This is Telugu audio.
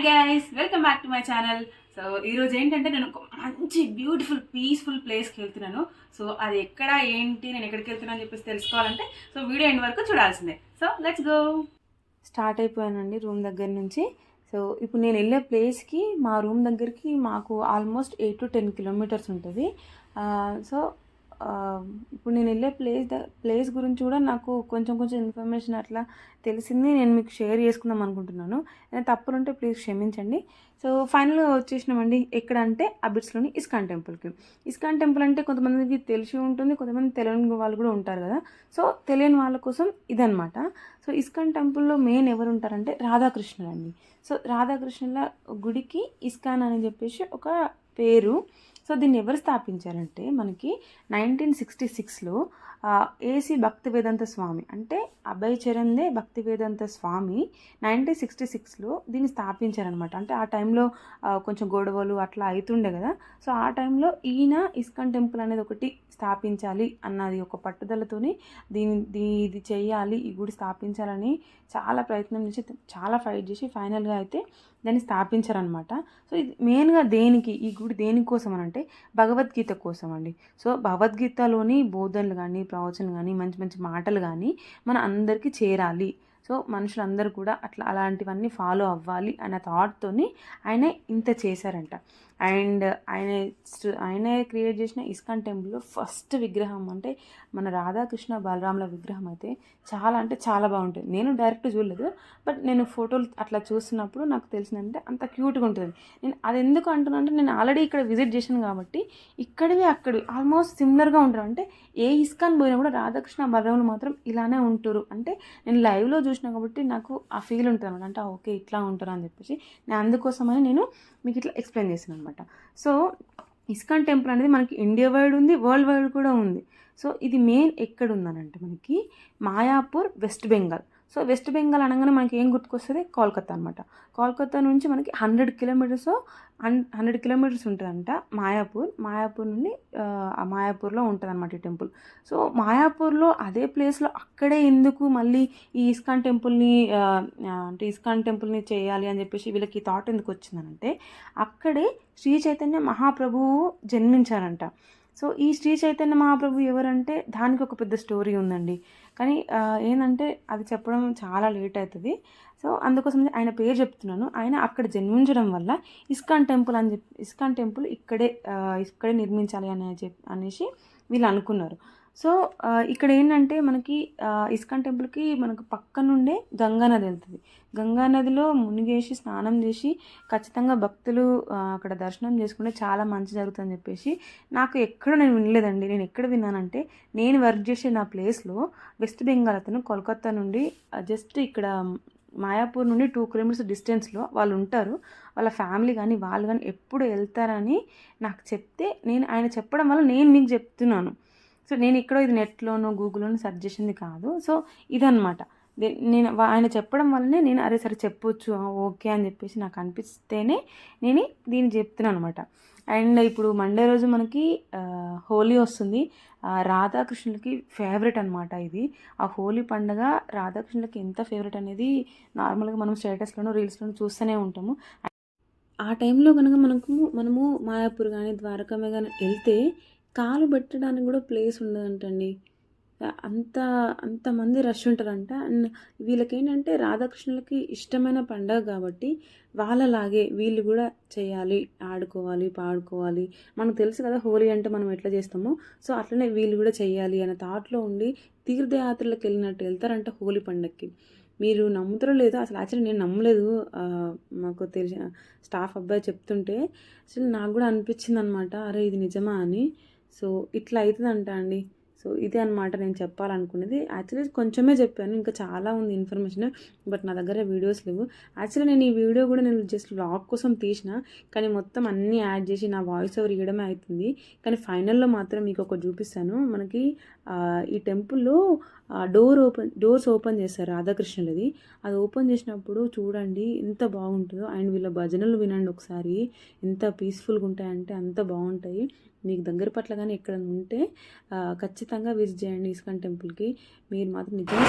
Guys, welcome back to my channel. So ఈరోజు ఏంటంటే నేను ఒక మంచి బ్యూటిఫుల్ పీస్ఫుల్ ప్లేస్కి వెళ్తున్నాను. సో అది ఎక్కడ ఏంటి, నేను ఎక్కడికి వెళ్తున్నాను అని చెప్పేసి తెలుసుకోవాలంటే సో వీడియో ఎండ్ వరకు చూడాల్సిందే. So let's go. స్టార్ట్ అయిపోయానండి రూమ్ దగ్గర నుంచి. సో ఇప్పుడు నేను వెళ్ళే ప్లేస్కి మా రూమ్ దగ్గరికి మాకు ఆల్మోస్ట్ 8 to 10 కిలోమీటర్స్ ఉంటుంది. సో ఇప్పుడు నేను వెళ్ళే ప్లేస్ గురించి కూడా నాకు కొంచెం ఇన్ఫర్మేషన్ అట్లా తెలిసింది, నేను మీకు షేర్ చేసుకుందాం అనుకుంటున్నాను. ఏదైనా తప్పులుంటే ప్లీజ్ క్షమించండి. సో ఫైనల్గా వచ్చేసినామండి. ఎక్కడ అంటే అబిడ్స్లోని ఇస్కాన్ టెంపుల్కి. ఇస్కాన్ టెంపుల్ అంటే కొంతమందికి తెలిసి ఉంటుంది, కొంతమంది తెలియని వాళ్ళు కూడా ఉంటారు కదా. సో తెలియని వాళ్ళ కోసం ఇదనమాట. సో ఇస్కాన్ టెంపుల్లో మెయిన్ ఎవరు ఉంటారంటే రాధాకృష్ణులు అండి. సో రాధాకృష్ణుల గుడికి ఇస్కాన్ అని చెప్పేసి ఒక పేరు. సో దీన్ని ఎవరు స్థాపించారంటే మనకి 1966లో ఏసీ భక్తివేదాంత స్వామి, అంటే అభయ్ చరణ్దే భక్తివేదాంత స్వామి 1966లో దీన్ని స్థాపించారనమాట. అంటే ఆ టైంలో కొంచెం గొడవలు అట్లా అవుతుండే కదా. సో ఆ టైంలో ఈయన ఇస్కాన్ టెంపుల్ అనేది ఒకటి స్థాపించాలి అన్నది ఒక పట్టుదలతోని ఇది చేయాలి, ఈ గుడి స్థాపించాలని చాలా ప్రయత్నం చేసి చాలా ఫైట్ చేసి ఫైనల్గా అయితే దాన్ని స్థాపించారనమాట. సో ఇది మెయిన్గా దేనికి, ఈ గుడి దేనికోసం అని అంటే భగవద్గీత కోసం అండి. సో భగవద్గీతలోని బోధనలు కానీ ప్రవచనలు కానీ మంచి మాటలు కానీ మన అందరికీ చేరాలి. సో మనుషులందరూ కూడా అలాంటివన్నీ ఫాలో అవ్వాలి అన్న థాట్తోని ఆయన ఇంత చేశారంట. అండ్ ఆయన క్రియేట్ చేసిన ఇస్కాన్ టెంపుల్లో ఫస్ట్ విగ్రహం అంటే మన రాధాకృష్ణ బలరాముల విగ్రహం అయితే చాలా బాగుంటుంది. నేను డైరెక్ట్ చూడలేదు, బట్ నేను ఫోటోలు అట్లా చూస్తున్నప్పుడు నాకు తెలిసిందంటే అంత క్యూట్గా ఉంటుంది. నేను అది ఎందుకు అంటున్నా అంటే నేను ఆల్రెడీ ఇక్కడ విజిట్ చేశాను కాబట్టి అక్కడివి ఆల్మోస్ట్ సిమిలర్గా ఉంటారు. అంటే ఏ ఇస్కాన్ పోయినా కూడా రాధాకృష్ణ బలరాములు మాత్రం ఇలానే ఉంటారు. అంటే నేను లైవ్లో చూసినా కాబట్టి నాకు ఆ ఫీల్ ఉంటుంది అనమాట. అంటే ఓకే ఇట్లా ఉంటారు అని చెప్పేసి నేను అందుకోసమని నేను మీకు ఇట్లా ఎక్స్ప్లెయిన్ చేశాను అనమాట. సో ఇస్కాన్ టెంపుల్ అనేది మనకి ఇండియా వైడ్ ఉంది, వరల్డ్ వైడ్ కూడా ఉంది. సో ఇది మెయిన్ ఎక్కడ ఉందనంటే మనకి Mayapur, west Bengal. So west Bengal అనగానే మనకి ఏం గుర్తుకొస్తుంది? కోల్కతా అనమాట. కోల్కతా నుంచి మనకి 100 కిలోమీటర్స్ ఉంటుందంట మాయాపూర్ నుండి మాయాపూర్లో ఉంటుంది అనమాట ఈ టెంపుల్. సో మాయాపూర్లో అదే ప్లేస్లో అక్కడే ఎందుకు మళ్ళీ ఈ ఇస్కాన్ టెంపుల్ని చేయాలి అని చెప్పేసి వీళ్ళకి థాట్ ఎందుకు వచ్చిందనంటే అక్కడే శ్రీ చైతన్య మహాప్రభువు జన్మించారంట. సో ఈ శ్రీ చైతన్య మహాప్రభు ఎవరంటే దానికి ఒక పెద్ద స్టోరీ ఉందండి. కానీ ఏంటంటే అది చెప్పడం చాలా లేట్ అవుతుంది. సో అందుకోసం ఆయన పేరు చెప్తున్నాను. ఆయన అక్కడ జన్మించడం వల్ల ఇస్కాన్ టెంపుల్ ఇక్కడే నిర్మించాలి అనేసి వీళ్ళు అనుకున్నారు. సో ఇక్కడ ఏంటంటే మనకి ఇస్కాన్ టెంపుల్కి మనకు పక్క నుండే గంగా నది వెళ్తుంది. గంగా నదిలో మునిగేసి స్నానం చేసి ఖచ్చితంగా భక్తులు అక్కడ దర్శనం చేసుకుంటే చాలా మంచి జరుగుతుందని చెప్పేసి నేను వినలేదండి. నేను ఎక్కడ విన్నానంటే నేను వర్క్ చేసే నా ప్లేస్లో వెస్ట్ బెంగాల్ అతను కోల్కతా నుండి జస్ట్ ఇక్కడ మాయాపూర్ నుండి 2 కిలోమీటర్స్ డిస్టెన్స్లో వాళ్ళు ఉంటారు. వాళ్ళ ఫ్యామిలీ కానీ వాళ్ళు కానీ ఎప్పుడు వెళ్తారని నాకు చెప్తే ఆయన చెప్పడం వల్ల నేను మీకు చెప్తున్నాను. సో నేను ఇక్కడ ఇది నెట్లోనో గూగుల్లోనో సెర్చ్ చేసింది కాదు. సో ఇదనమాట. నేను ఆయన చెప్పడం వల్లనే నేను అరే సరే చెప్పొచ్చు ఓకే అని చెప్పేసి నాకు అనిపిస్తేనే నేను దీన్ని చెప్తున్నాను అనమాట. అండ్ ఇప్పుడు మండే రోజు మనకి హోలీ వస్తుంది. రాధాకృష్ణులకి ఫేవరెట్ అనమాట ఇది. ఆ హోలీ పండుగ రాధాకృష్ణులకి ఎంత ఫేవరెట్ అనేది నార్మల్గా మనం స్టేటస్లోనూ రీల్స్లోనూ చూస్తూనే ఉంటాము. ఆ టైంలో కనుక మనము మాయాపూర్ కానీ ద్వారకమే కానీ వెళ్తే కాలు పెట్టడానికి కూడా ప్లేస్ ఉండదంటండి. అంతమంది రష్ ఉంటారంట. అండ్ వీళ్ళకేంటంటే రాధాకృష్ణులకి ఇష్టమైన పండుగ కాబట్టి వాళ్ళలాగే వీళ్ళు కూడా చేయాలి, ఆడుకోవాలి, పాడుకోవాలి. మనకు తెలుసు కదా హోలీ అంటే మనం ఎట్లా చేస్తామో. సో అట్లనే వీళ్ళు కూడా చేయాలి అనే థాట్లో ఉండి తీర్థయాత్రలకు వెళ్ళినట్టు వెళ్తారంట హోలీ పండుగకి. మీరు నమ్ముతారో లేదో, అసలు యాక్చువల్లీ నేను నమ్మలేదు. మాకు తెలిసిన స్టాఫ్ అబ్బాయి చెప్తుంటే అసలు నాకు కూడా అనిపించింది అనమాట, అరే ఇది నిజమా అని. సో ఇట్లా అవుతుందంట అండి. సో ఇదే అనమాట నేను చెప్పాలనుకునేది. యాక్చువల్లీ కొంచెమే చెప్పాను, ఇంకా చాలా ఉంది ఇన్ఫర్మేషన్, బట్ నా దగ్గర వీడియోస్ లేవు. యాక్చువల్లీ నేను ఈ వీడియో కూడా నేను జస్ట్ వ్లాగ్ కోసం తీసిన, కానీ మొత్తం అన్నీ యాడ్ చేసి నా వాయిస్ ఓవర్ ఇవ్వడమే అవుతుంది. కానీ ఫైనల్లో మాత్రం మీకు ఒకటి చూపిస్తాను. మనకి ఈ టెంపుల్లో డోర్స్ ఓపెన్ చేస్తారు రాధాకృష్ణులది. అది ఓపెన్ చేసినప్పుడు చూడండి ఎంత బాగుంటుందో. అండ్ వీళ్ళ భజనలు వినండి ఒకసారి, ఎంత పీస్ఫుల్గా ఉంటాయంటే అంత బాగుంటాయి. మీకు దగ్గర పట్ల కానీ ఎక్కడ ఉంటే ఖచ్చితంగా విజిట్ చేయండి ఇస్కాన్ టెంపుల్కి. మీరు మాత్రం నిజంగా